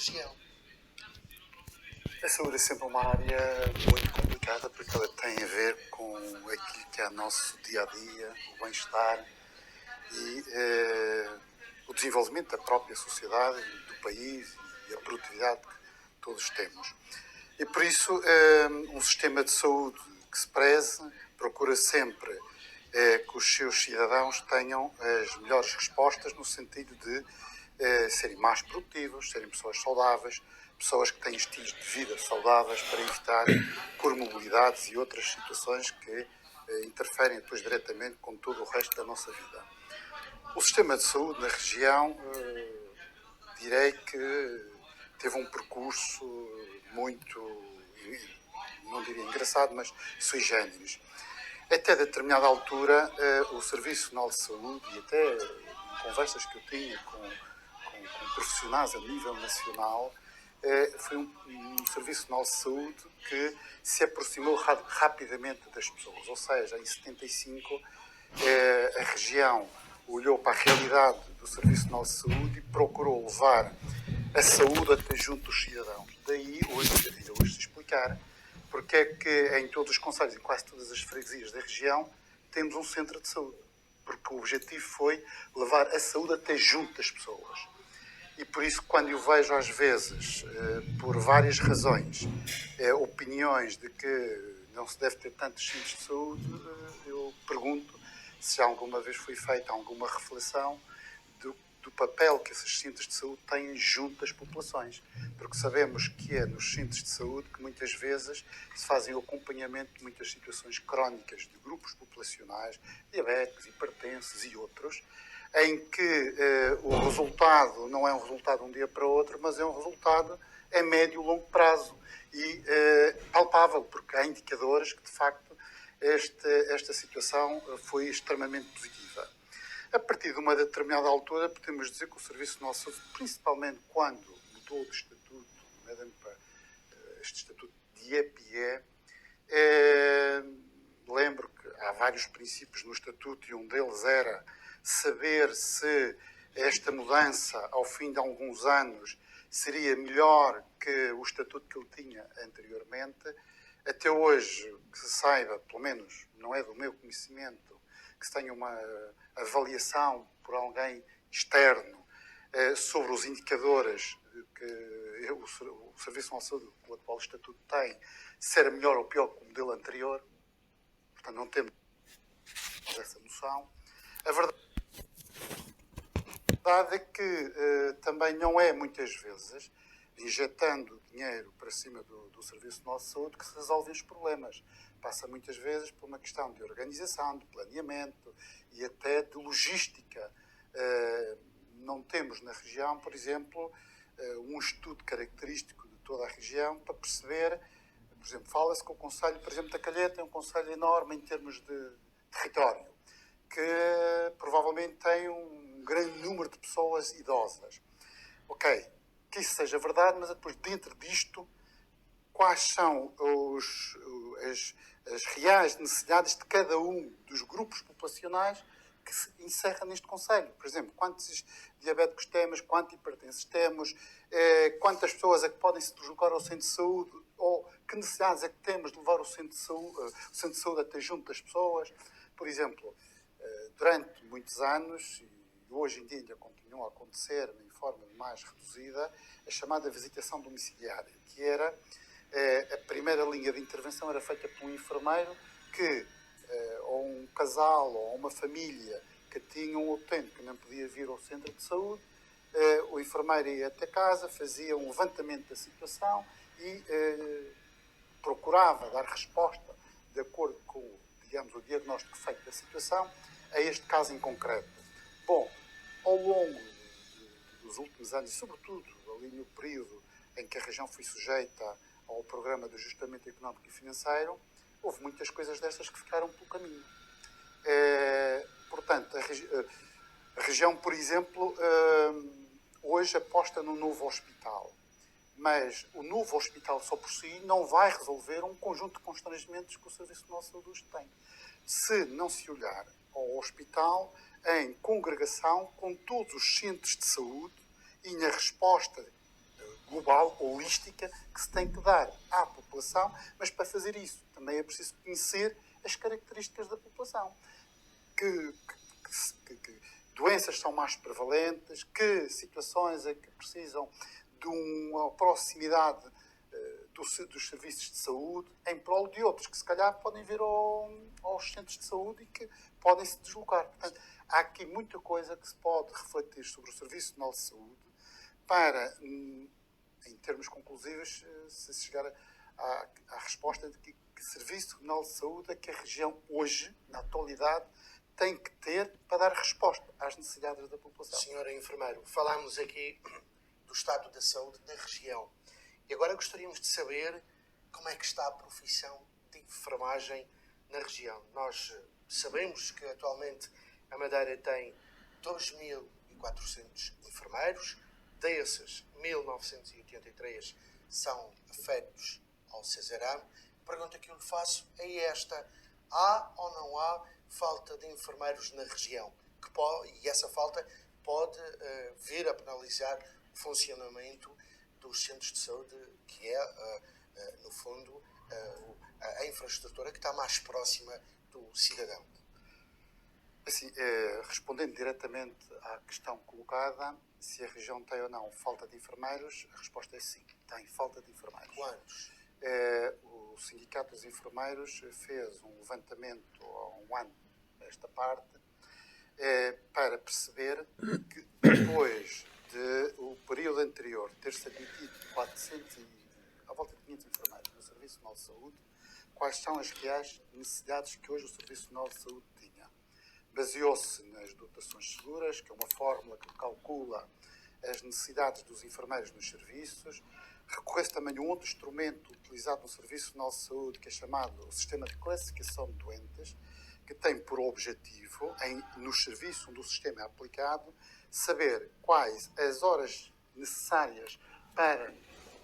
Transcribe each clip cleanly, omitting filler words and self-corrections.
região? A saúde é sempre uma área muito complicada porque ela tem a ver com aquilo que é o nosso dia-a-dia, o bem-estar e o desenvolvimento da própria sociedade, do país e a produtividade que todos temos. E por isso um sistema de saúde que se preze procura sempre que os seus cidadãos tenham as melhores respostas no sentido de serem mais produtivos, serem pessoas saudáveis, pessoas que têm estilos de vida saudáveis para evitar comorbilidades e outras situações que interferem depois diretamente com todo o resto da nossa vida. O sistema de saúde na região, direi que teve um percurso muito, não diria engraçado, mas sui generis. Até determinada altura, o Serviço Nacional de Saúde, e até em conversas que eu tinha com profissionais a nível nacional, foi um Serviço Nacional de Saúde que se aproximou rapidamente das pessoas. Ou seja, em 75, a região olhou para a realidade do Serviço Nacional de Saúde e procurou levar a saúde até junto dos cidadãos. Daí, hoje se explicar porque é que em todos os concelhos, em quase todas as freguesias da região, temos um centro de saúde. Porque o objetivo foi levar a saúde até junto das pessoas. E por isso, quando eu vejo às vezes, por várias razões, opiniões de que não se deve ter tantos centros de saúde, eu pergunto se já alguma vez foi feita alguma reflexão do papel que esses centros de saúde têm junto das populações. Porque sabemos que é nos centros de saúde que muitas vezes se fazem o acompanhamento de muitas situações crónicas de grupos populacionais, diabéticos, hipertensos e outros, em que o resultado não é um resultado de um dia para o outro, mas é um resultado a médio e longo prazo e palpável, porque há indicadores que, de facto, esta situação foi extremamente positiva. A partir de uma determinada altura, podemos dizer que o Serviço Nacional de Saúde, principalmente quando mudou de estatuto, nomeadamente para este estatuto de EPE, lembro que há vários princípios no estatuto e um deles era saber se esta mudança, ao fim de alguns anos, seria melhor que o estatuto que ele tinha anteriormente. Até hoje, que se saiba, pelo menos não é do meu conhecimento, que se tenha uma avaliação por alguém externo sobre os indicadores que o Serviço Nacional de Saúde, o atual estatuto tem, se era melhor ou pior que o modelo anterior. Portanto, não temos essa noção. A verdade é que também não é muitas vezes injetando dinheiro para cima do Serviço Nacional de Saúde que se resolvem os problemas. Passa muitas vezes por uma questão de organização, de planeamento e até de logística. Não temos na região, por exemplo, um estudo característico de toda a região para perceber, por exemplo, fala-se que o concelho, por exemplo, da Calheta é um concelho enorme em termos de território, que provavelmente tem um grande número de pessoas idosas. Ok, que isso seja verdade, mas depois dentro disto, quais são as reais necessidades de cada um dos grupos populacionais que se encerra neste concelho? Por exemplo, quantos diabéticos temos, quantos hipertensos temos, quantas pessoas é que podem se deslocar ao centro de saúde, ou que necessidades é que temos de levar o centro de saúde até junto das pessoas? Por exemplo, durante muitos anos, e hoje em dia ainda continua a acontecer em forma mais reduzida, a chamada visitação domiciliária, que era a primeira linha de intervenção era feita por um enfermeiro que, ou um casal, ou uma família que tinha um utente que não podia vir ao centro de saúde, o enfermeiro ia até casa, fazia um levantamento da situação e procurava dar resposta de acordo com, digamos, o diagnóstico feito da situação a este caso em concreto. Bom, ao longo dos últimos anos, e sobretudo ali no período em que a região foi sujeita ao programa de ajustamento económico e financeiro, houve muitas coisas destas que ficaram pelo caminho. Portanto, a região, por exemplo, hoje aposta num novo hospital. Mas o novo hospital só por si não vai resolver um conjunto de constrangimentos que o Serviço Nacional de Saúde tem. Se não se olhar ao hospital em congregação com todos os centros de saúde e na resposta global, holística, que se tem que dar à população, mas para fazer isso também é preciso conhecer as características da população. Que doenças são mais prevalentes, que situações é que precisam de uma proximidade dos serviços de saúde em prol de outros que se calhar podem vir aos centros de saúde e que podem se deslocar. Portanto, há aqui muita coisa que se pode refletir sobre o Serviço Nacional de Saúde para, em termos conclusivos, se chegar à resposta de que Serviço Nacional de Saúde é que a região hoje, na atualidade, tem que ter para dar resposta às necessidades da população. Senhora enfermeiro, falámos aqui do estado da saúde da região. E agora gostaríamos de saber como é que está a profissão de enfermagem na região. Nós sabemos que atualmente a Madeira tem 2.400 enfermeiros, desses 1.983 são afetos ao cesarame. A pergunta que eu lhe faço é esta: há ou não há falta de enfermeiros na região? E essa falta pode vir a penalizar o funcionamento dos centros de saúde, que é, no fundo, a infraestrutura que está mais próxima do cidadão. Assim, respondendo diretamente à questão colocada, se a região tem ou não falta de enfermeiros, a resposta é sim, tem falta de enfermeiros. Quantos? O Sindicato dos Enfermeiros fez um levantamento há um ano nesta parte para perceber que depois do período anterior ter-se admitido à volta de 500 enfermeiros no Serviço Nacional de Saúde, quais são as reais necessidades que hoje o Serviço Nacional de Saúde tinha. Baseou-se nas dotações seguras, que é uma fórmula que calcula as necessidades dos enfermeiros nos serviços. Recorreu-se também a um outro instrumento utilizado no Serviço Nacional de Saúde, que é chamado o Sistema de Classificação de Doentes, que tem por objetivo, no serviço onde o sistema é aplicado, saber quais as horas necessárias para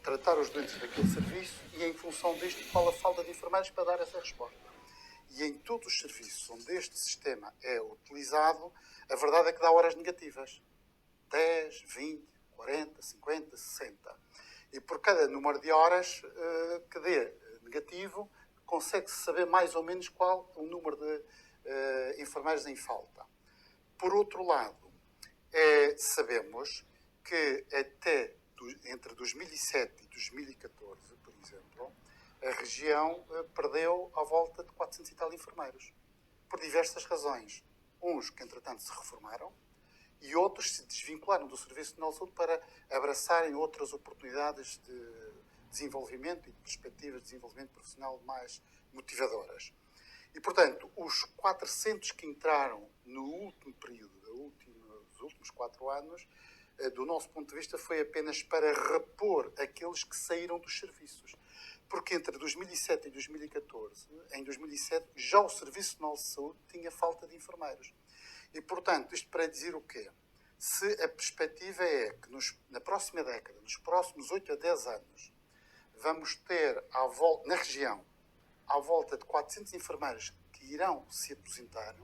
tratar os doentes daquele serviço e, em função disto, qual a falta de enfermeiros para dar essa resposta. E em todos os serviços onde este sistema é utilizado, a verdade é que dá horas negativas. 10, 20, 40, 50, 60. E por cada número de horas que dê negativo, consegue-se saber mais ou menos qual o número de enfermeiros em falta. Por outro lado, sabemos que até entre 2007 e 2014, por exemplo, a região perdeu à volta de 400 e tal enfermeiros, por diversas razões. Uns que, entretanto, se reformaram e outros se desvincularam do Serviço Nacional de Saúde para abraçarem outras oportunidades de desenvolvimento e de perspectivas de desenvolvimento profissional mais motivadoras. E, portanto, os 400 que entraram no último período, dos últimos 4 anos, do nosso ponto de vista, foi apenas para repor aqueles que saíram dos serviços. Porque entre 2007 e 2014, em 2007, já o Serviço Nacional de Saúde tinha falta de enfermeiros. E, portanto, isto para dizer o quê? Se a perspectiva é que na próxima década, nos próximos 8 a 10 anos, vamos ter na região à volta de 400 enfermeiros que irão se aposentar,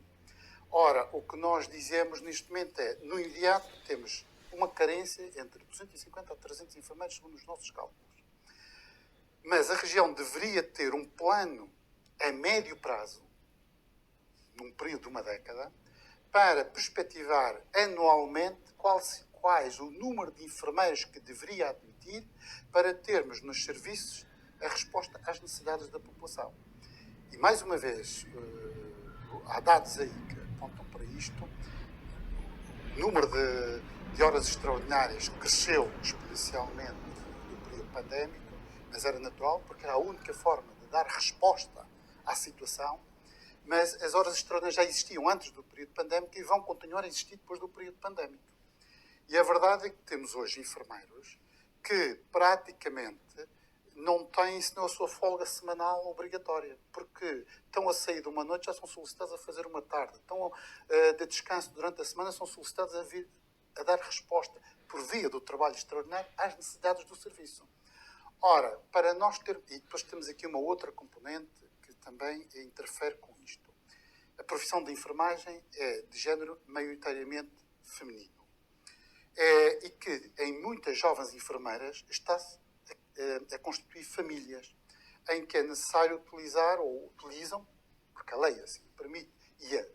ora, o que nós dizemos neste momento é, no imediato, temos uma carência entre 250 a 300 enfermeiros, segundo os nossos cálculos. Mas a região deveria ter um plano a médio prazo, num período de uma década, para perspectivar anualmente quais o número de enfermeiros que deveria admitir para termos nos serviços a resposta às necessidades da população. E, mais uma vez, há dados aí que apontam para isto. O número de horas extraordinárias cresceu exponencialmente no período pandémico, mas era natural, porque era a única forma de dar resposta à situação. Mas as horas extraordinárias já existiam antes do período pandémico e vão continuar a existir depois do período pandémico. E a verdade é que temos hoje enfermeiros que praticamente não têm senão a sua folga semanal obrigatória, porque estão a sair de uma noite, já são solicitados a fazer uma tarde, estão de descanso durante a semana, são solicitados a vir a dar resposta por via do trabalho extraordinário às necessidades do serviço. Ora, para nós e depois temos aqui uma outra componente que também interfere com isto. A profissão de enfermagem é de género maioritariamente feminino. e que em muitas jovens enfermeiras está-se a constituir famílias em que é necessário utilizar, ou utilizam, porque a lei assim permite, e é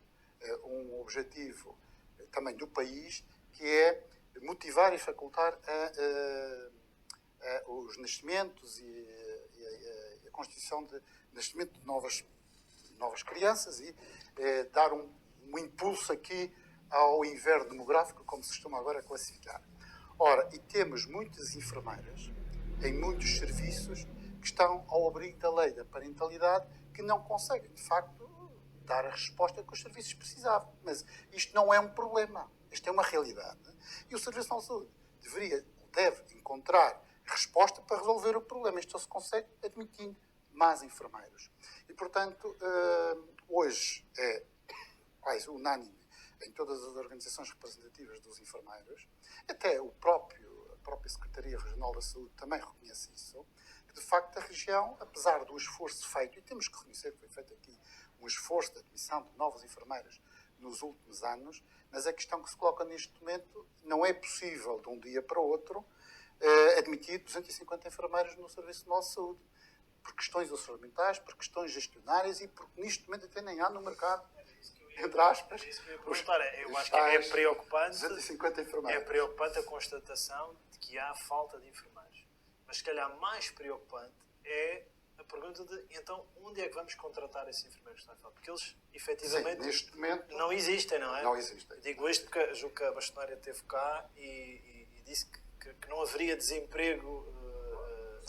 um objetivo também do país, que é motivar e facultar os nascimentos e a constituição de nascimento de novas crianças e dar um impulso aqui ao inverno demográfico, como se costuma agora classificar. Ora, e temos muitas enfermeiras em muitos serviços que estão ao abrigo da lei da parentalidade, que não conseguem, de facto, dar a resposta que os serviços precisavam. Mas isto não é um problema, isto é uma realidade. E o Serviço Nacional de Saúde deve encontrar resposta para resolver o problema. Isto só se consegue admitindo mais enfermeiros. E, portanto, hoje é quase unânime em todas as organizações representativas dos enfermeiros, até a própria Secretaria Regional da Saúde também reconhece isso, que de facto a região, apesar do esforço feito, e temos que reconhecer que foi feito aqui um esforço de admissão de novas enfermeiras nos últimos anos, mas a questão que se coloca neste momento não é possível de um dia para o outro admitir 250 enfermeiros no Serviço Nacional de Saúde, por questões orçamentais, por questões gestionárias e porque neste momento até nem há no mercado, entre aspas. Isso que eu ia perguntar, eu acho que é preocupante. 250 enfermeiros. É preocupante a constatação de que há falta de enfermeiros. Mas se calhar mais preocupante é a pergunta de então onde é que vamos contratar esses enfermeiros que estão a falar? Porque eles efetivamente neste momento, não existem, não é? Não existem. Digo isto porque julgo que a bastonária esteve cá e disse que não haveria desemprego.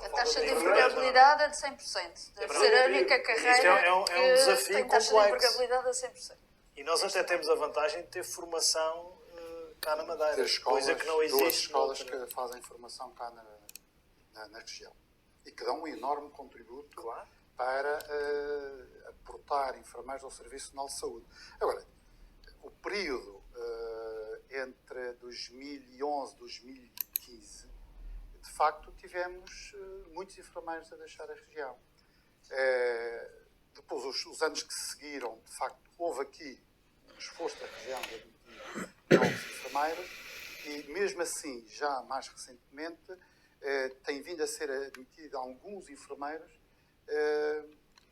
A taxa de empregabilidade é de 100%. Deve ser a única carreira é um que desafio tem taxa de complexo. empregabilidade a 100%. E nós até temos a vantagem de ter formação cá na Madeira, ter escolas, coisa que não duas existe escolas que fazem formação cá na região e que dão um enorme contributo Claro. para aportar enfermeiros ao Serviço Nacional de Saúde. Agora, o período entre 2011 e 2015, de facto, tivemos muitos enfermeiros a deixar a região. Depois, os anos que se seguiram, de facto, houve aqui um esforço da região de admitir novos enfermeiros e, mesmo assim, já mais recentemente, tem vindo a ser admitido alguns enfermeiros,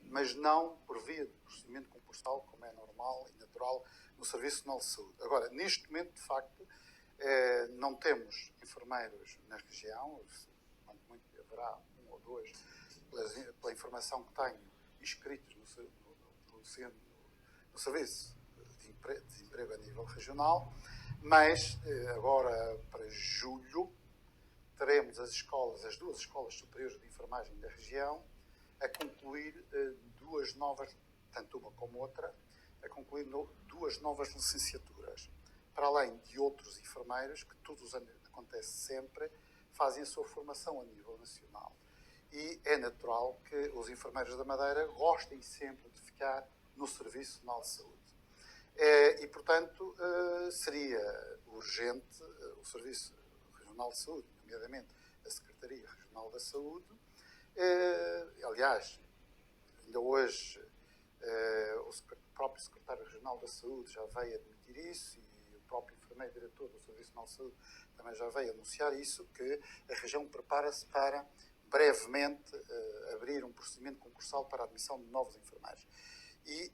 mas não por via de procedimento concursal, como é normal e natural no Serviço Nacional de Saúde. Agora, neste momento, de facto, não temos enfermeiros na região, quanto muito haverá um ou dois, pela informação que tenho, inscritos no Serviço de Emprego a nível regional, mas agora para julho teremos as duas escolas superiores de enfermagem da região a concluir duas novas, tanto uma como outra, a concluir duas novas licenciaturas, para além de outros enfermeiros que todos os anos acontece sempre, fazem a sua formação a nível nacional. E é natural que os enfermeiros da Madeira gostem sempre de ficar no Serviço Nacional de Saúde. E, portanto, seria urgente o Serviço Regional de Saúde, nomeadamente a Secretaria Regional da Saúde. Aliás, ainda hoje o próprio Secretário Regional da Saúde já veio admitir isso e o próprio enfermeiro diretor do Serviço Nacional de Saúde também já veio anunciar isso, que a região prepara-se para brevemente abrir um procedimento concursal para a admissão de novos enfermeiros. E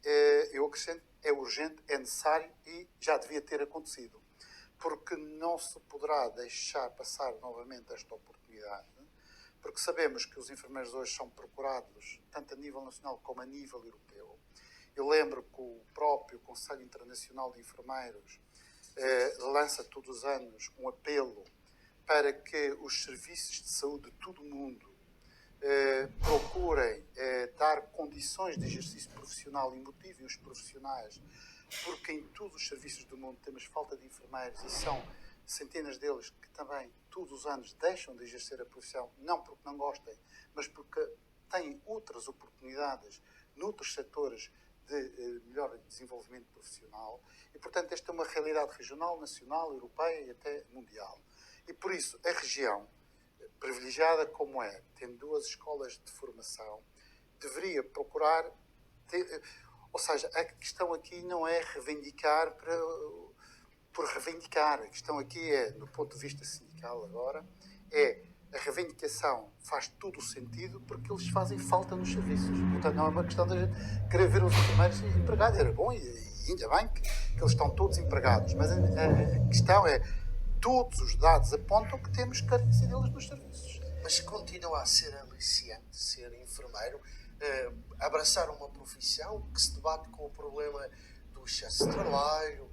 eu acrescento, é urgente, é necessário e já devia ter acontecido, porque não se poderá deixar passar novamente esta oportunidade, porque sabemos que os enfermeiros hoje são procurados tanto a nível nacional como a nível europeu. Eu lembro que o próprio Conselho Internacional de Enfermeiros lança todos os anos um apelo para que os serviços de saúde de todo o mundo procurem dar condições de exercício profissional e motivem os profissionais, porque em todos os serviços do mundo temos falta de enfermeiros e são centenas deles que também todos os anos deixam de exercer a profissão, não porque não gostem, mas porque têm outras oportunidades noutros setores de melhor desenvolvimento profissional e, portanto, esta é uma realidade regional, nacional, europeia e até mundial. E, por isso, a região, privilegiada como é, tendo duas escolas de formação, deveria procurar ou seja, a questão aqui não é reivindicar para por reivindicar. A questão aqui é, do ponto de vista sindical agora, é a reivindicação faz todo o sentido porque eles fazem falta nos serviços. Portanto, não é uma questão de querer ver os enfermeiros empregados. Era bom e ainda bem que eles estão todos empregados. Mas a questão é, todos os dados apontam que temos carência deles nos serviços. Mas continua a ser aliciante ser enfermeiro, abraçar uma profissão que se debate com o problema do excesso de trabalho,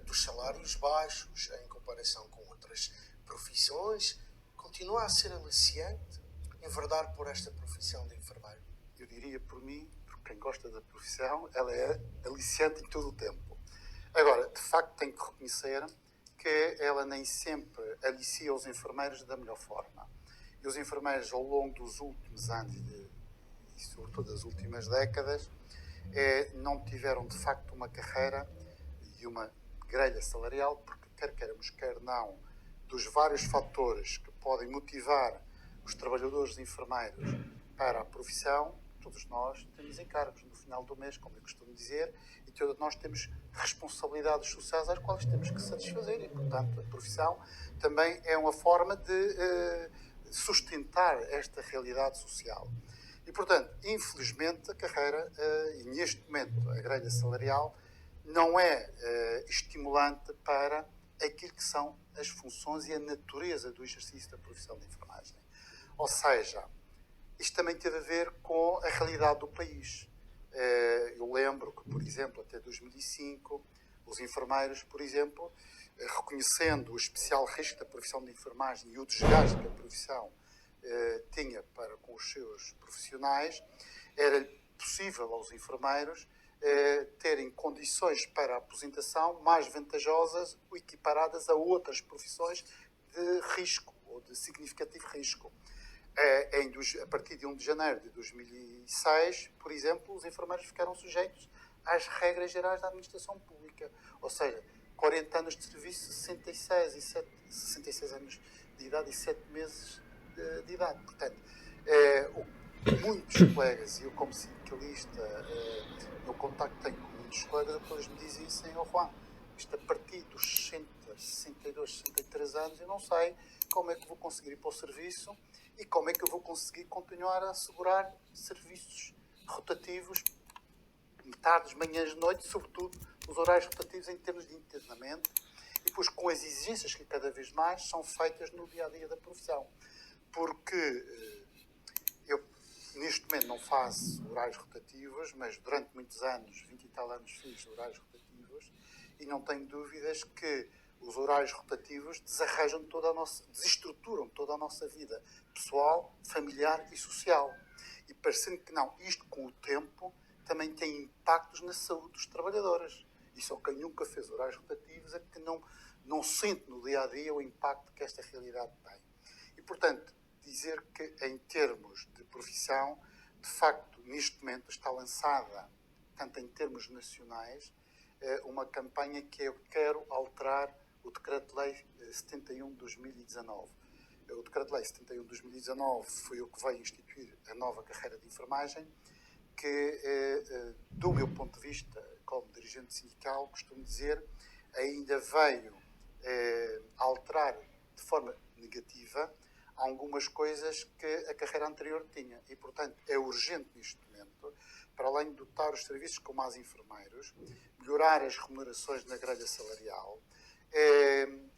dos salários baixos em comparação com outras profissões. Continua a ser aliciante enverdar por esta profissão de enfermeiro? Eu diria por mim, por quem gosta da profissão, ela é aliciante em todo o tempo. Agora, de facto, tenho que reconhecer que ela nem sempre alicia os enfermeiros da melhor forma. E os enfermeiros, ao longo dos últimos anos e sobretudo das últimas décadas, não tiveram, de facto, uma carreira e uma grelha salarial, porque quer queiramos, quer não, dos vários fatores que podem motivar os trabalhadores enfermeiros para a profissão, todos nós temos encargos no final do mês, como eu costumo dizer, e todos nós temos responsabilidades sociais às quais temos que satisfazer e, portanto, a profissão também é uma forma de sustentar esta realidade social. E, portanto, infelizmente, a carreira, e neste momento a grelha salarial, não é estimulante para aquilo que são as funções e a natureza do exercício da profissão de enfermagem. Ou seja, isto também teve a ver com a realidade do país. Eu lembro que, por exemplo, até 2005, os enfermeiros, por exemplo, reconhecendo o especial risco da profissão de enfermagem e o desgaste que a profissão tinha para com os seus profissionais, era possível aos enfermeiros terem condições para a aposentação mais vantajosas ou equiparadas a outras profissões de risco ou de significativo risco. A partir de 1 de janeiro de 2006, por exemplo, os enfermeiros ficaram sujeitos às regras gerais da administração pública, ou seja, 40 anos de serviço, 66 anos de idade e 7 meses de idade. Portanto, muitos colegas, e eu como sindicalista, no contacto que tenho com muitos colegas, depois me dizem assim, Juan, isto a partir dos 60, 62, 63 anos, eu não sei como é que vou conseguir ir para o serviço e como é que eu vou conseguir continuar a assegurar serviços rotativos, tardes, manhãs, noites, sobretudo os horários rotativos em termos de internamento, e depois com as exigências que cada vez mais são feitas no dia-a-dia da profissão. Porque eu, neste momento, não faço horários rotativos, mas durante muitos anos, 20 e tal anos, fiz horários rotativos, e não tenho dúvidas que os horários rotativos desestruturam toda a nossa vida pessoal, familiar e social. E parecendo que não, isto com o tempo também tem impactos na saúde dos trabalhadores. E só quem nunca fez horários rotativos é que não sente no dia-a-dia o impacto que esta realidade tem. E, portanto, dizer que em termos de profissão, de facto, neste momento está lançada, tanto em termos nacionais, uma campanha que eu quero alterar o Decreto-Lei 71 de 2019. O Decreto-Lei 71 de 2019 foi o que veio instituir a nova carreira de enfermagem, que, do meu ponto de vista, como dirigente sindical, costumo dizer, ainda veio alterar de forma negativa algumas coisas que a carreira anterior tinha. E, portanto, é urgente neste momento, para além de dotar os serviços com mais enfermeiros, melhorar as remunerações na grelha salarial,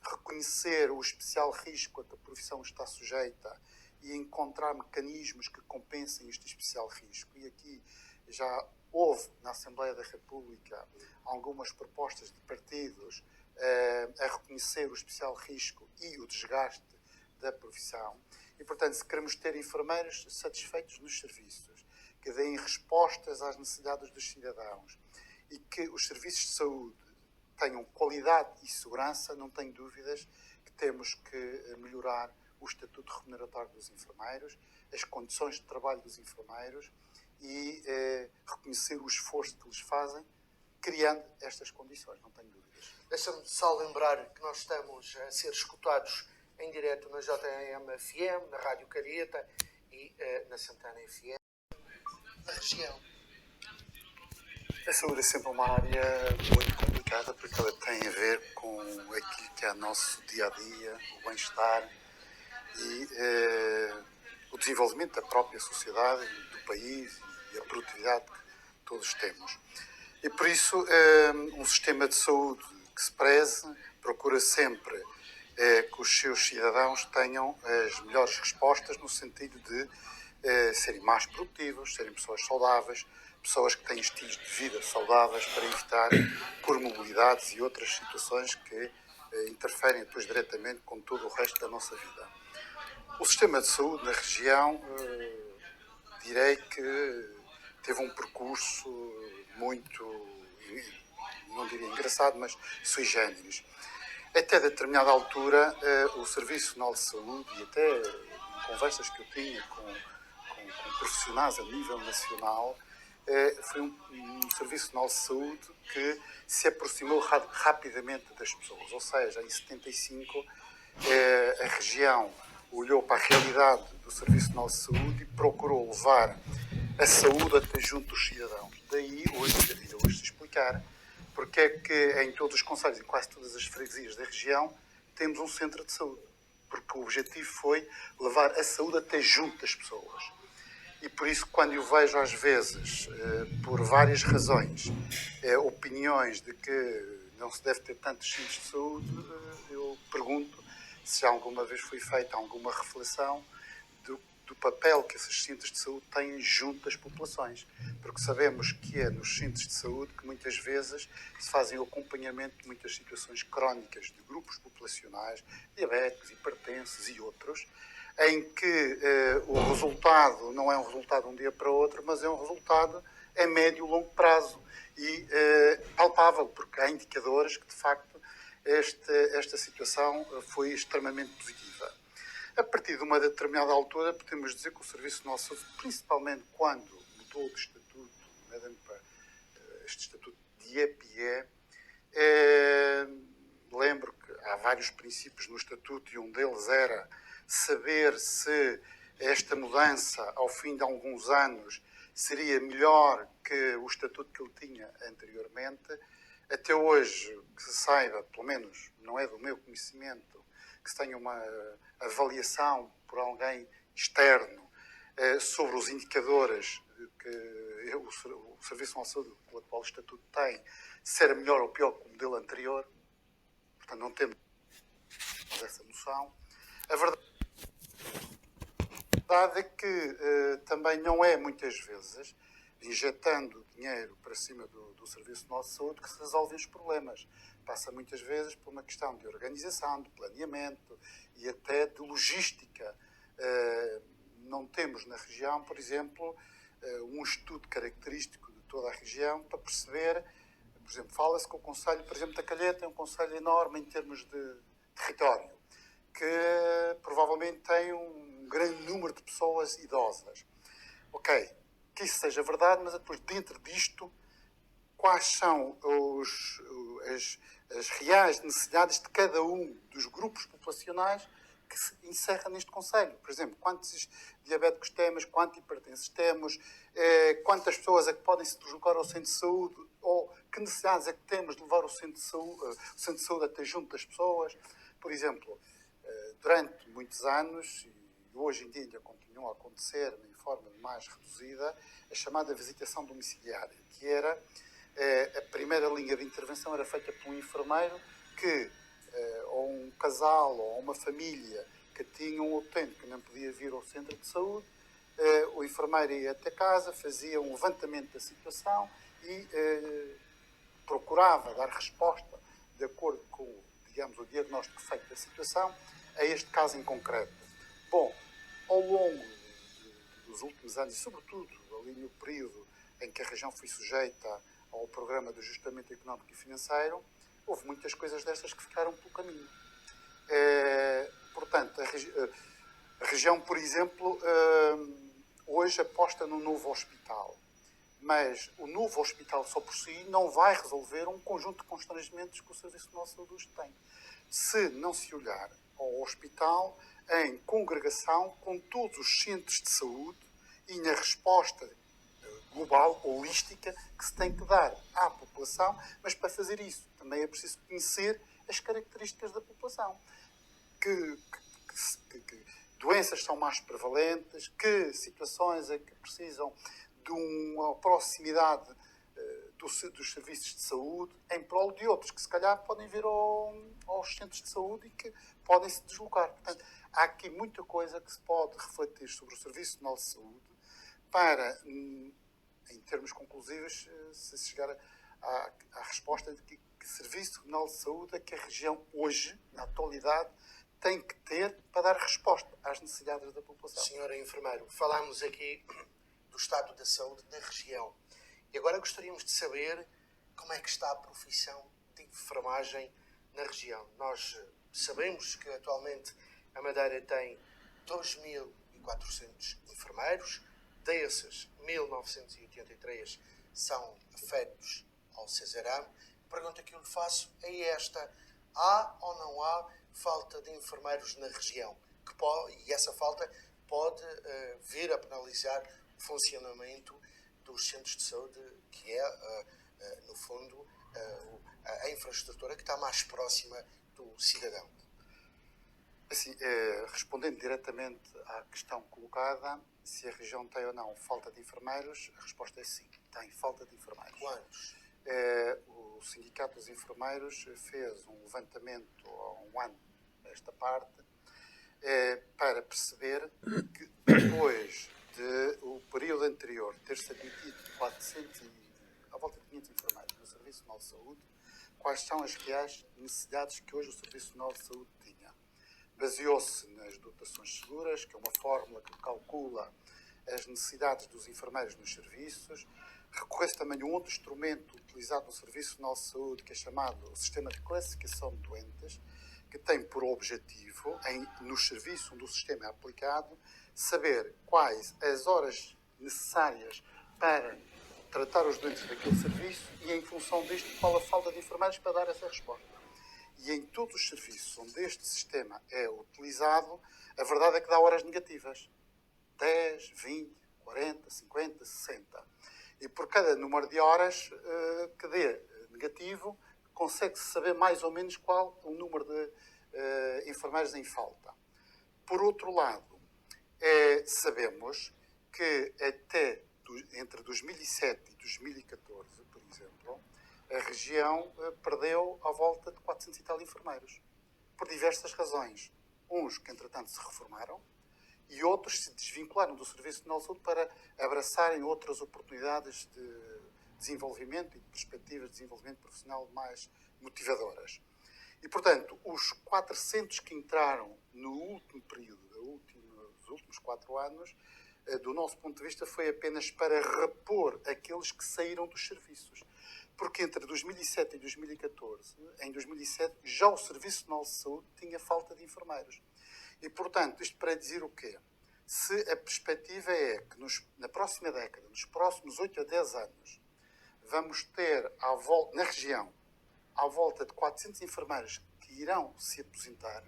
reconhecer o especial risco a que a profissão está sujeita e encontrar mecanismos que compensem este especial risco. E aqui já houve na Assembleia da República algumas propostas de partidos a reconhecer o especial risco e o desgaste da profissão. E, portanto, se queremos ter enfermeiros satisfeitos nos serviços, que deem respostas às necessidades dos cidadãos e que os serviços de saúde tenham qualidade e segurança, não tenho dúvidas que temos que melhorar o estatuto remuneratório dos enfermeiros, as condições de trabalho dos enfermeiros e reconhecer o esforço que eles fazem, criando estas condições, não tenho dúvidas. Deixa-me só lembrar que nós estamos a ser escutados em direto na JM-FM, na Rádio Careta e na Santana FM, na região. A saúde é sempre uma área muito complicada. complicada porque ela tem a ver com aquilo que é o nosso dia-a-dia, o bem-estar e o desenvolvimento da própria sociedade, do país e a produtividade que todos temos. E por isso, um sistema de saúde que se preze procura sempre que os seus cidadãos tenham as melhores respostas no sentido de serem mais produtivos, serem pessoas saudáveis, pessoas que têm estilos de vida saudáveis para evitar comorbilidades e outras situações que interferem depois diretamente com todo o resto da nossa vida. O sistema de saúde na região, direi que teve um percurso muito, não diria engraçado, mas sui generis. Até determinada altura, o Serviço Nacional de Saúde, e até em conversas que eu tinha com profissionais a nível nacional, foi um Serviço Nacional de Saúde que se aproximou rapidamente das pessoas. Ou seja, em 75, a região olhou para a realidade do Serviço Nacional de Saúde e procurou levar a saúde até junto dos cidadãos. Daí, hoje se explicar porque é que em todos os concelhos, em quase todas as freguesias da região, temos um centro de saúde. Porque o objetivo foi levar a saúde até junto das pessoas. E por isso, quando eu vejo às vezes, por várias razões, opiniões de que não se deve ter tantos centros de saúde, eu pergunto se alguma vez foi feita alguma reflexão do papel que esses centros de saúde têm junto das populações. Porque sabemos que é nos centros de saúde que muitas vezes se fazem o acompanhamento de muitas situações crónicas de grupos populacionais, diabéticos, hipertensos e outros, em que o resultado não é um resultado de um dia para o outro, mas é um resultado a médio e longo prazo e palpável, porque há indicadores que, de facto, esta situação foi extremamente positiva. A partir de uma determinada altura, podemos dizer que o Serviço Nacional de Saúde, principalmente quando mudou de estatuto, para este estatuto de EPE, lembro que há vários princípios no estatuto e um deles era saber se esta mudança, ao fim de alguns anos, seria melhor que o estatuto que ele tinha anteriormente. Até hoje, que se saiba, pelo menos não é do meu conhecimento, que se tenha uma avaliação por alguém externo sobre os indicadores que o Serviço Nacional de Saúde, com o atual estatuto, tem, se era melhor ou pior que o modelo anterior. Portanto, não temos essa noção. A verdade é que também não é, muitas vezes, injetando dinheiro para cima do Serviço Nacional de Saúde, que se resolvem os problemas. Passa muitas vezes por uma questão de organização, de planeamento e até de logística. Não temos na região, por exemplo, um estudo característico de toda a região para perceber, por exemplo, fala-se que o concelho, por exemplo, da Calheta é um concelho enorme em termos de território, que provavelmente tem um grande número de pessoas idosas. Ok, que isso seja verdade, mas depois dentro disto, quais são as reais necessidades de cada um dos grupos populacionais que se encerra neste concelho? Por exemplo, quantos diabéticos temos, quantos hipertensos temos, quantas pessoas é que podem se deslocar ao centro de saúde, ou que necessidades é que temos de levar o centro de saúde até junto das pessoas. Por exemplo, durante muitos anos, e hoje em dia ainda continua a acontecer em forma mais reduzida, a chamada visitação domiciliária, que era a primeira linha de intervenção era feita por um enfermeiro que, ou um casal, ou uma família que tinha um utente que não podia vir ao centro de saúde, o enfermeiro ia até casa, fazia um levantamento da situação e procurava dar resposta de acordo com, digamos, o diagnóstico feito da situação a este caso em concreto. Bom, ao longo dos últimos anos, e sobretudo ali no período em que a região foi sujeita ao programa de ajustamento económico e financeiro, houve muitas coisas destas que ficaram pelo caminho. Portanto, a região, por exemplo, hoje aposta no novo hospital, mas o novo hospital só por si não vai resolver um conjunto de constrangimentos que o Serviço Nacional de Saúde tem. Se não se olhar ao hospital em congregação com todos os centros de saúde e na resposta global, holística, que se tem que dar à população, mas para fazer isso também é preciso conhecer as características da população. Que doenças são mais prevalentes, que situações é que precisam de uma proximidade dos serviços de saúde em prol de outros, que se calhar podem vir aos centros de saúde e que podem se deslocar. Portanto, há aqui muita coisa que se pode refletir sobre o Serviço Nacional de Saúde para, em termos conclusivos, se chegar à resposta de que Serviço Nacional de Saúde é que a região hoje, na atualidade, tem que ter para dar resposta às necessidades da população. Senhora enfermeiro, falámos aqui do estado da saúde da região. E agora gostaríamos de saber como é que está a profissão de enfermagem na região. Nós sabemos que atualmente a Madeira tem 2.400 enfermeiros, desses 1.983 são afetos ao cesarame. A pergunta que eu lhe faço é esta: há ou não há falta de enfermeiros na região? E essa falta pode vir a penalizar o funcionamento dos centros de saúde, que é, no fundo, a infraestrutura que está mais próxima do cidadão. Assim, respondendo diretamente à questão colocada, se a região tem ou não falta de enfermeiros, a resposta é sim, tem falta de enfermeiros. Quantos? O Sindicato dos Enfermeiros fez um levantamento há um ano nesta parte para perceber que depois do período anterior ter-se admitido à volta de 500 enfermeiros no Serviço Nacional de Saúde, quais são as reais necessidades que hoje o Serviço Nacional de Saúde tinha. Baseou-se nas dotações seguras, que é uma fórmula que calcula as necessidades dos enfermeiros nos serviços. Recorreu-se também a um outro instrumento utilizado no Serviço Nacional de Saúde, que é chamado o Sistema de Classificação de Doentes, que tem por objetivo, no serviço onde o sistema é aplicado, saber quais as horas necessárias para tratar os doentes daquele serviço e, em função disto, qual a falta de enfermeiros para dar essa resposta. E em todos os serviços onde este sistema é utilizado, a verdade é que dá horas negativas. 10, 20, 40, 50, 60. E por cada número de horas que dê negativo, consegue-se saber mais ou menos qual o número de enfermeiros em falta. Por outro lado, sabemos que até entre 2007 e 2014, por exemplo, a região perdeu à volta de 400 e tal enfermeiros, por diversas razões. Uns que, entretanto, se reformaram e outros se desvincularam do Serviço Nacional de Saúde para abraçarem outras oportunidades de desenvolvimento e de perspectivas de desenvolvimento profissional mais motivadoras. E, portanto, os 400 que entraram no último período, dos últimos 4 anos, do nosso ponto de vista, foi apenas para repor aqueles que saíram dos serviços. Porque entre 2007 e 2014, em 2007, já o Serviço Nacional de Saúde tinha falta de enfermeiros. E, portanto, isto para dizer o quê? Se a perspectiva é que na próxima década, nos próximos 8 a 10 anos, vamos ter na região à volta de 400 enfermeiros que irão se aposentar,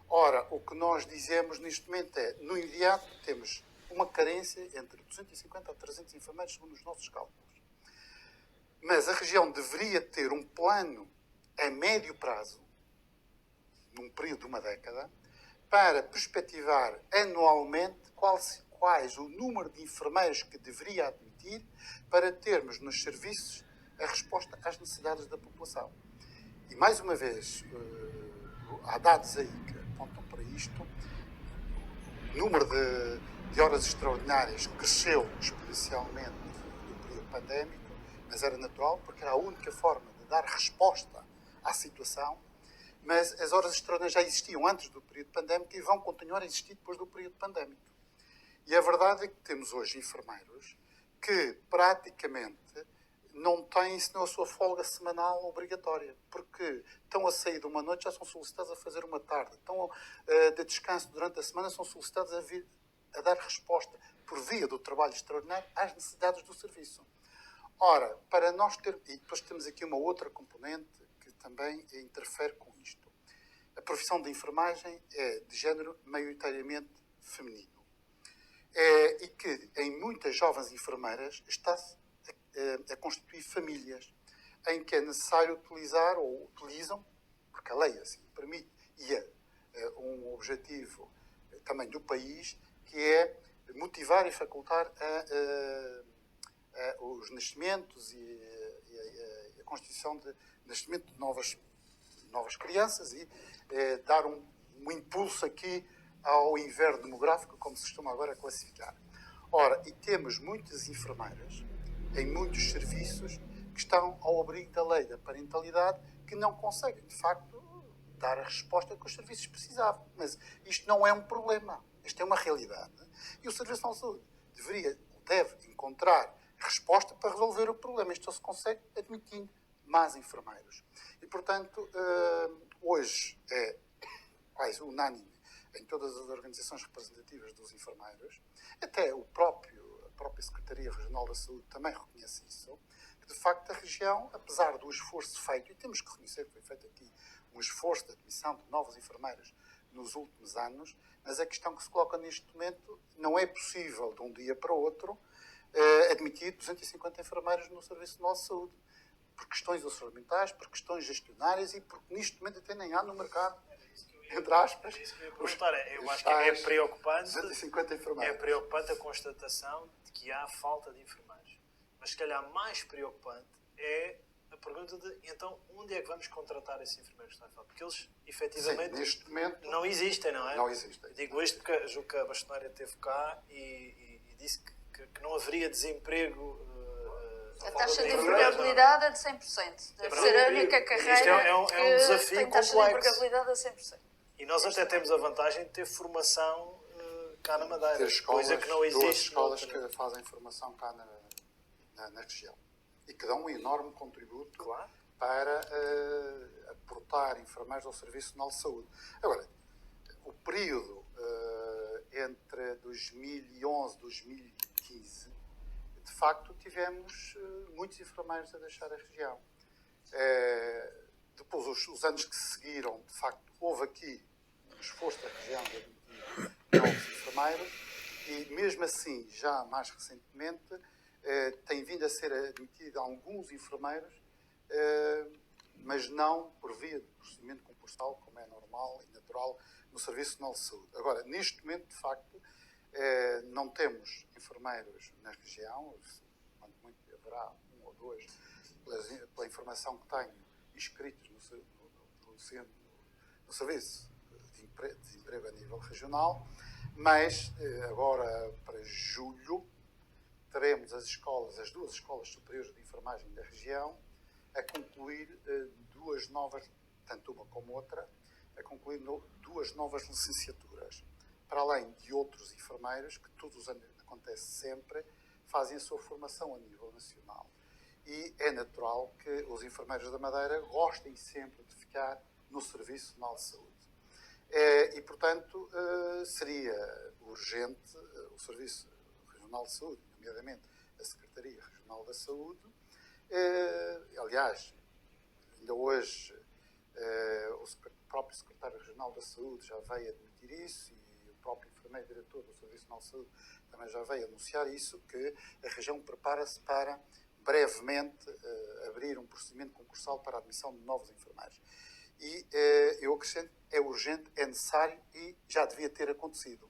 ora, o que nós dizemos neste momento é, no imediato, temos uma carência entre 250 a 300 enfermeiros, segundo os nossos cálculos. Mas a região deveria ter um plano a médio prazo, num período de uma década, para perspectivar anualmente quais o número de enfermeiros que deveria admitir para termos nos serviços a resposta às necessidades da população. E, mais uma vez, há dados aí que apontam para isto. O número de horas extraordinárias cresceu exponencialmente no período pandémico, mas era natural, porque era a única forma de dar resposta à situação. Mas as horas extraordinárias já existiam antes do período pandémico e vão continuar a existir depois do período pandémico. E a verdade é que temos hoje enfermeiros que praticamente não têm senão a sua folga semanal obrigatória, porque estão a sair de uma noite, já são solicitados a fazer uma tarde, estão de descanso durante a semana, são solicitados a vir a dar resposta por via do trabalho extraordinário às necessidades do serviço. Ora, para nós ter... E depois temos aqui uma outra componente que também interfere com isto. A profissão de enfermagem é de género maioritariamente feminino. e que em muitas jovens enfermeiras está-se a constituir famílias em que é necessário utilizar, ou utilizam, porque a lei assim permite, e é um objetivo também do país, que é motivar e facultar os nascimentos e a constituição de nascimento de novas crianças e dar um impulso aqui ao inverno demográfico, como se costuma agora classificar. Ora, e temos muitas enfermeiras em muitos serviços que estão ao abrigo da lei da parentalidade, que não conseguem, de facto, dar a resposta que os serviços precisavam. Mas isto não é um problema, isto é uma realidade. E o Serviço Nacional de Saúde deve encontrar resposta para resolver o problema. Isto só se consegue admitindo mais enfermeiros. E, portanto, hoje é quase unânime em todas as organizações representativas dos enfermeiros, até a própria Secretaria Regional da Saúde também reconhece isso, que de facto a região, apesar do esforço feito, e temos que reconhecer que foi feito aqui um esforço de admissão de novos enfermeiros nos últimos anos, mas a questão que se coloca neste momento, não é possível de um dia para o outro admitir 250 enfermeiros no Serviço Nacional de Saúde, por questões orçamentais, por questões gestionárias e porque neste momento até nem há no mercado, entre aspas. É isso que eu ia perguntar. Eu acho que é preocupante. 250 enfermeiros. É preocupante a constatação de que há falta de enfermeiros. Mas se calhar mais preocupante é a pergunta de então onde é que vamos contratar esses enfermeiros que estão a falar? Porque eles efetivamente neste momento, não existem, não é? Não existem. Digo isto porque julgo que a bastonária esteve cá e disse que não haveria desemprego. A taxa de empregabilidade é de 100%. Deve ser a única carreira Isto é um desafio que tem taxa de complexo. empregabilidade a 100%. E nós até temos a vantagem de ter formação cá na Madeira, ter escolas, coisa que não existe. duas escolas que fazem formação cá na região e que dão um enorme contributo para aportar enfermeiros ao Serviço Nacional de Saúde. Agora, o período entre 2011 e 2015, de facto, tivemos muitos enfermeiros a deixar a região. Depois, os anos que se seguiram, de facto, houve aqui um esforço da região de admitir novos enfermeiros e, mesmo assim, já mais recentemente, tem vindo a ser admitido alguns enfermeiros, mas não por via de procedimento concursal, como é normal e natural no Serviço Nacional de Saúde. Agora, neste momento, de facto, não temos enfermeiros na região, quanto muito haverá um ou dois, pela informação que tenho, inscritos no Serviço de Emprego a nível regional, mas agora para julho teremos as duas escolas superiores de enfermagem da região a concluir duas novas, tanto uma como outra, a concluir duas novas licenciaturas, para além de outros enfermeiros que todos os anos acontece sempre, fazem a sua formação a nível nacional. E é natural que os enfermeiros da Madeira gostem sempre de ficar no Serviço Nacional de Saúde. E, portanto, seria urgente o Serviço Regional de Saúde, nomeadamente a Secretaria Regional da Saúde. Aliás, ainda hoje o próprio Secretário Regional da Saúde já veio admitir isso e o próprio enfermeiro diretor do Serviço Nacional de Saúde também já veio anunciar isso, que a região prepara-se para brevemente abrir um procedimento concursal para a admissão de novos enfermeiros. E eu acrescento, é urgente, é necessário e já devia ter acontecido,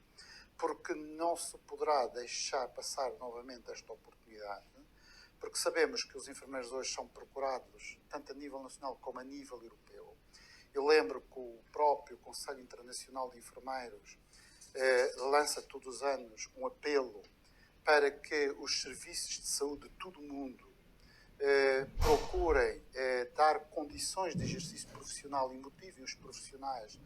porque não se poderá deixar passar novamente esta oportunidade, porque sabemos que os enfermeiros hoje são procurados tanto a nível nacional como a nível europeu. Eu lembro que o próprio Conselho Internacional de Enfermeiros lança todos os anos um apelo para que os serviços de saúde de todo o mundo procurem dar condições de exercício profissional e motivem os profissionais,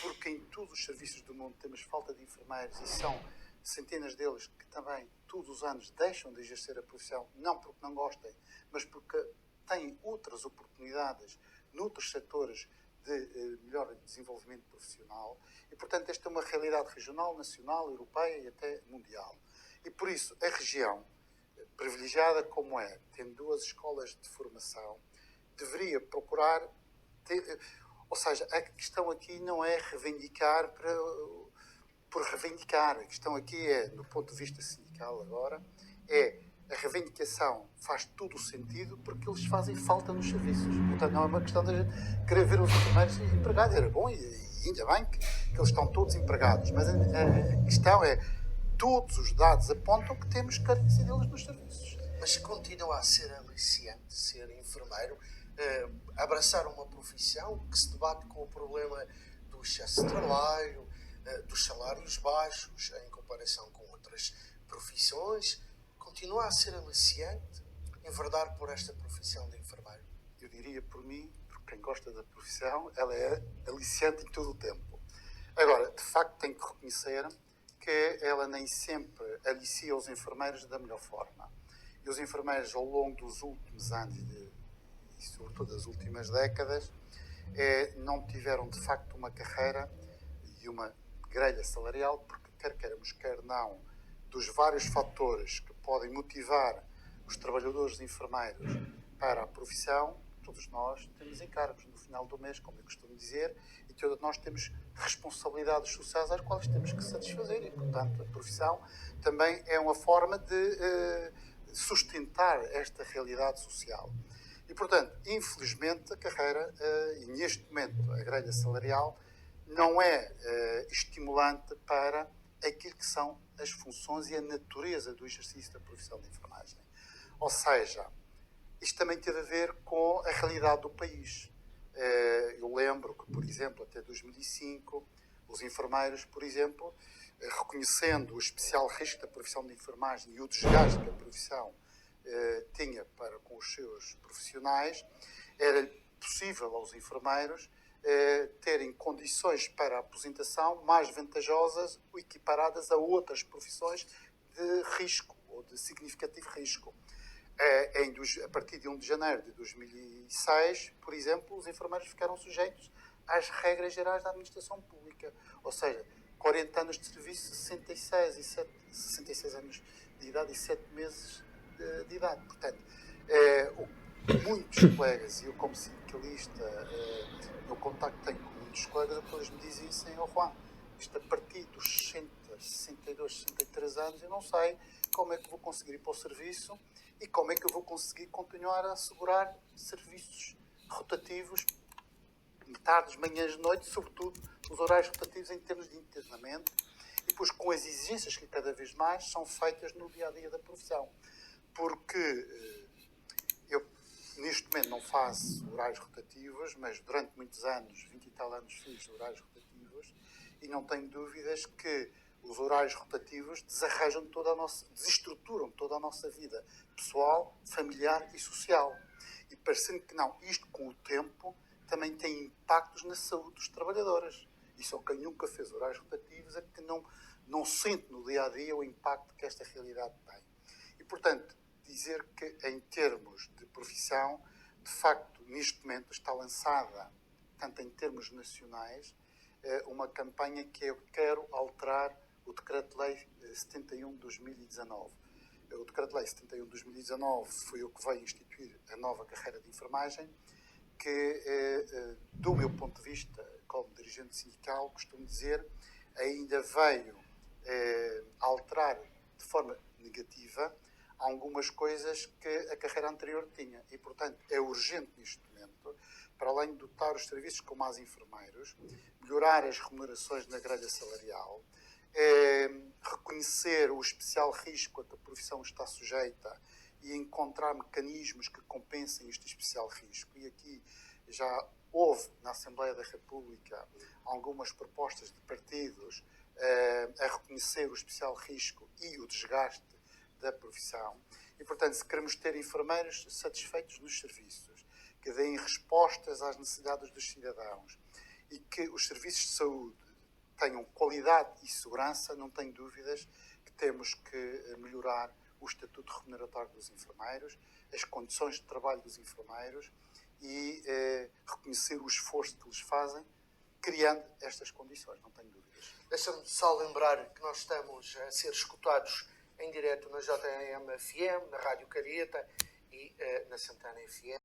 porque em todos os serviços do mundo temos falta de enfermeiros e são centenas deles que também todos os anos deixam de exercer a profissão, não porque não gostem, mas porque têm outras oportunidades noutros setores de melhor desenvolvimento profissional e, portanto, esta é uma realidade regional, nacional, europeia e até mundial. E, por isso, a região, privilegiada como é, tendo duas escolas de formação, deveria procurar ou seja, a questão aqui não é reivindicar para por reivindicar. A questão aqui é, do ponto de vista sindical agora, é a reivindicação faz todo o sentido porque eles fazem falta nos serviços. Portanto, não é uma questão de a gente querer ver os enfermeiros empregados. Era bom e ainda bem que eles estão todos empregados. Mas a questão é, todos os dados apontam que temos carência deles nos serviços. Mas continua a ser aliciante ser enfermeiro, abraçar uma profissão que se debate com o problema do excesso de trabalho, dos salários baixos em comparação com outras profissões. Continua a ser aliciante enverdar por esta profissão de enfermeiro? Eu diria por mim, por quem gosta da profissão, ela é aliciante em todo o tempo. Agora, de facto, tenho que reconhecer que ela nem sempre alicia os enfermeiros da melhor forma. E os enfermeiros, ao longo dos últimos anos e sobretudo das últimas décadas, não tiveram, de facto, uma carreira e uma grelha salarial, porque quer queiramos, quer não, dos vários fatores que podem motivar os trabalhadores enfermeiros para a profissão, todos nós temos encargos no final do mês, como eu costumo dizer, e todos nós temos responsabilidades sociais às quais temos que satisfazer. E, portanto, a profissão também é uma forma de sustentar esta realidade social. E, portanto, infelizmente, a carreira, e neste momento a grelha salarial, não é estimulante para aquilo que são as funções e a natureza do exercício da profissão de enfermagem. Ou seja, isto também teve a ver com a realidade do país. Eu lembro que, por exemplo, até 2005, os enfermeiros, por exemplo, reconhecendo o especial risco da profissão de enfermagem e o desgaste que a profissão tinha para com os seus profissionais, era possível aos enfermeiros terem condições para a aposentação mais vantajosas ou equiparadas a outras profissões de risco ou de significativo risco. A partir de 1 de janeiro de 2006, por exemplo, os enfermeiros ficaram sujeitos às regras gerais da administração pública, ou seja, 40 anos de serviço, 66 anos de idade e 7 meses de idade. Portanto, muitos colegas, e eu como sindicalista, no contacto tenho com muitos colegas, que eles me dizem assim: Juan, isto a partir dos 60, 62, 63 anos, eu não sei como é que vou conseguir ir para o serviço e como é que eu vou conseguir continuar a assegurar serviços rotativos, tardes, manhãs, noites, sobretudo os horários rotativos em termos de internamento, e depois com as exigências que cada vez mais são feitas no dia-a-dia da profissão. Porque eu, neste momento, não faço horários rotativos, mas durante muitos anos, 20 e tal anos, fiz horários rotativos, e não tenho dúvidas que os horários rotativos desestruturam toda a nossa vida pessoal, familiar e social. E parecendo que não, isto com o tempo também tem impactos na saúde dos trabalhadores. E só quem nunca fez horários rotativos é que não sente no dia-a-dia o impacto que esta realidade tem. E, portanto, dizer que em termos de profissão, de facto, neste momento está lançada, tanto em termos nacionais, uma campanha que eu quero alterar o Decreto-Lei 71 de 2019. O Decreto-Lei 71 de 2019 foi o que veio instituir a nova carreira de enfermagem, que, do meu ponto de vista, como dirigente sindical, costumo dizer, ainda veio alterar de forma negativa algumas coisas que a carreira anterior tinha. E, portanto, é urgente neste momento, para além de dotar os serviços com mais enfermeiros, melhorar as remunerações na grelha salarial, reconhecer o especial risco a que a profissão está sujeita e encontrar mecanismos que compensem este especial risco. E aqui já houve na Assembleia da República algumas propostas de partidos a reconhecer o especial risco e o desgaste da profissão. E, portanto, se queremos ter enfermeiros satisfeitos nos serviços, que deem respostas às necessidades dos cidadãos e que os serviços de saúde tenham qualidade e segurança, não tenho dúvidas que temos que melhorar o estatuto remuneratório dos enfermeiros, as condições de trabalho dos enfermeiros e reconhecer o esforço que eles fazem, criando estas condições, não tenho dúvidas. Deixa-me só lembrar que nós estamos a ser escutados em direto na JM FM, na Rádio Carieta e na Santana FM.